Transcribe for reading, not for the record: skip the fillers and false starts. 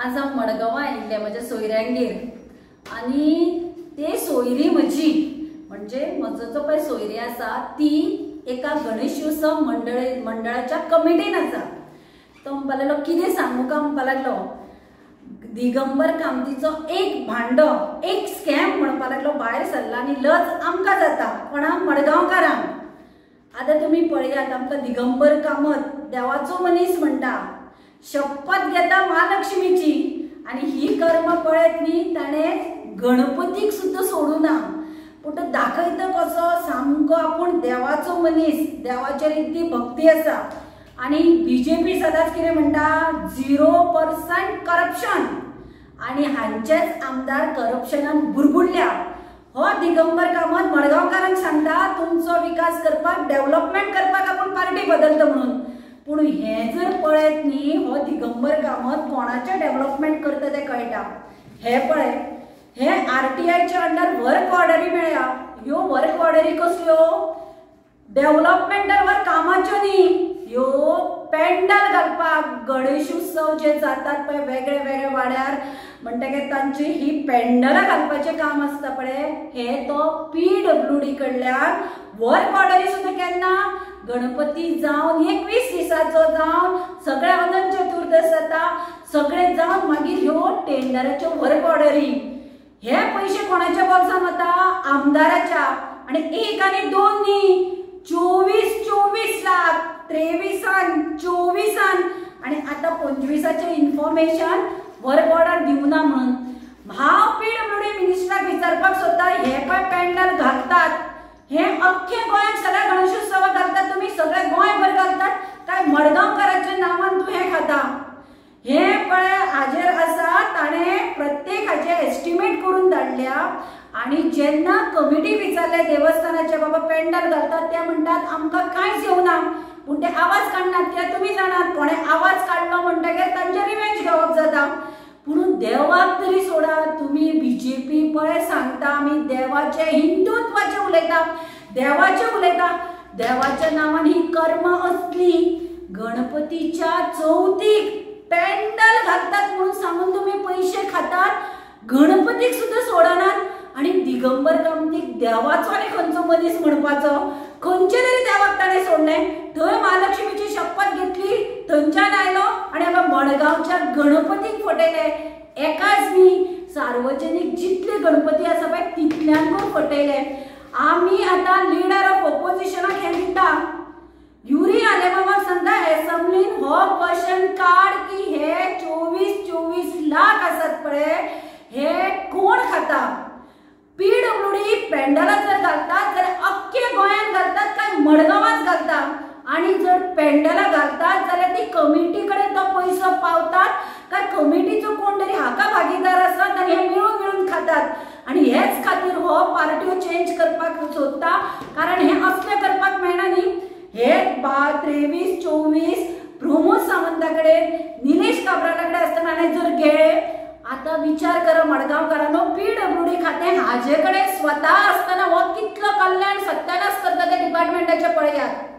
आज हांव मडगांवां आयिल्लें म्हज्या सोयऱ्यांगेर आनी ते सोयरी म्हजी म्हणजे म्हजो जो पळय सोयरी आसा ती एका गणेशोत्सव मंडळाच्या कमिटीन आसा। तो म्हणपाक लागलो कितें सांगू काय म्हणपाक लागलो दिगंबर कामतीचो एक भांडो एक स्कॅम म्हणपाक लागलो भायर सरला आनी लज आमकां जाता कोणाक मडगांवकारांक। आतां तुमी पळयात आमकां दिगंबर कामत देवाचो मनीस म्हणटा शपथ घेता महालक्ष्मीची आनी ही कर्म पळयत न्ही ताणें गणपतीक सुद्दां सोडूना पूण तो दाखयता कसो सामको आपूण देवाचो मनीस देवाचेर इतली भक्ती आसा। आनी बीजेपी सदांच कितें म्हणटा 0% करप्शन आनी हांचेच आमदार करप्शनान बुरबुडल्या। हो दिगंबर कामत मडगांवकारांक सांगता तुमचो विकास करपाक डेव्हलपमेंट करपाक आपूण पार्टी बदलता म्हणून पूण हे जर पळयत न्ही हो दिगंबर कामत कोणाचें डेव्हलपमेंट करता तें कळटा। हे पळय हे आरटीआयच्या अंडर वर्क ऑर्डरी मेळ्ळ्या। ह्यो वर्क ऑर्डरी कसल्यो डेव्हलपमेंटावर कामाच्यो न्ही ह्यो पेंडल घालपाक गणेशोत्सव जे जातात पळय वेगळे वेगळे वाड्यार म्हणटकीर तांची ही पेंडलां घालपाचें काम आसता पळय हे तो PWD कडल्यान वर्क ऑर्डरी सुद्दां केन्ना गणपती जावन 21 दिसाचो जावन सगळे अनंत चतुर्दश जाता सगळे जावन मागीर ह्यो टेंडराच्यो वर्क ऑर्डरी हे पैसे कोणाच्या बॉक्सान वता आमदाराच्या आनी एक आनी दोन न्ही 24 लाख 23 24 आनी आता 25चे इन्फॉर्मेशन वर्क ऑर्डर दिवना म्हणून हांव PWD मिनिस्टराक विचारपाक सोदता हे पळय पेंडल घालतात हे अख्खे गोंयाक सगळ्या गणेशोत्सवाक घालतात तुमी सगळे गोंयभर घालतात काय मडगांवकाराच्या नांवान तूं हे खाता हे पळय हाजेर आसा ताणें प्रत्येक हाचे एस्टिमेट करून धाडल्या आनी जेन्ना कमिटी विचारले देवस्थानाचे बाबा पेंडल घालतात ते म्हणटात आमकां कांयच येवना पूण ते आवाज काडनात कित्याक तुमी जाणात कोणें आवाज काडलो म्हणटकीर तांचे रिवेंज घेवप जाता पूण देवाक तरी सोडा तुमी बीजेपी पळय सांगता आमी देवाचे हिंदुत्वाचे उलयता देवाच्या नांवान ही कर्म असली गणपतीच्या चवथीक पेंडल घालतात म्हणून सांगून तुम्ही पैसे खातात गणपतीक सुद्दां सोडनात आनी दिगंबर कामतीक देवाचो आनी खंयचो मनीस म्हणपाचो खंयचे तरी देवाक ताणें सोडलें थंय महालक्ष्मीची शपथ घेतली थंयच्यान आयलो आनी हांगा मडगांवच्या गणपतीक फटयले एकाच न्ही सार्वजनीक जितले गणपती आसा पळय तितल्यांकूय फटयले। आमी आतां लिडर ऑफ ऑपोजिशनाक हें दिता युरी आलेमामाक सांगता एसेंब्लीन हो क्वेश्चन काड की हे 24 लाख आसात पळय हे कोण खाता PWD पेंडलां जर घालतात जाल्यार अख्खे गोंयान घालतात काय मडगांवांच घालतात आनी जर पेंडलां घालतात जाल्यार ती कमिटी कडेन तो पयसो पावतात काय कमिटीचो कोण तरी हाका भागीदार आसतात आनी हे मिळून खातात आनी हेच खातीर हो पार्ट्यो चेंज करपाक सोदता कारण हे असले करपाक मेळना न्ही हे 23 24 प्रमोद सावंता कडेन निलेश काब्राला कडेन आसतना हाणें जर गेले आता विचार करा मडगांवकारांनो PWD खातें हाजे कडेन स्वता आसतना हो कितलो कल्याण सत्यानाश करता त्या डिपार्टमेंटाचे पळयात।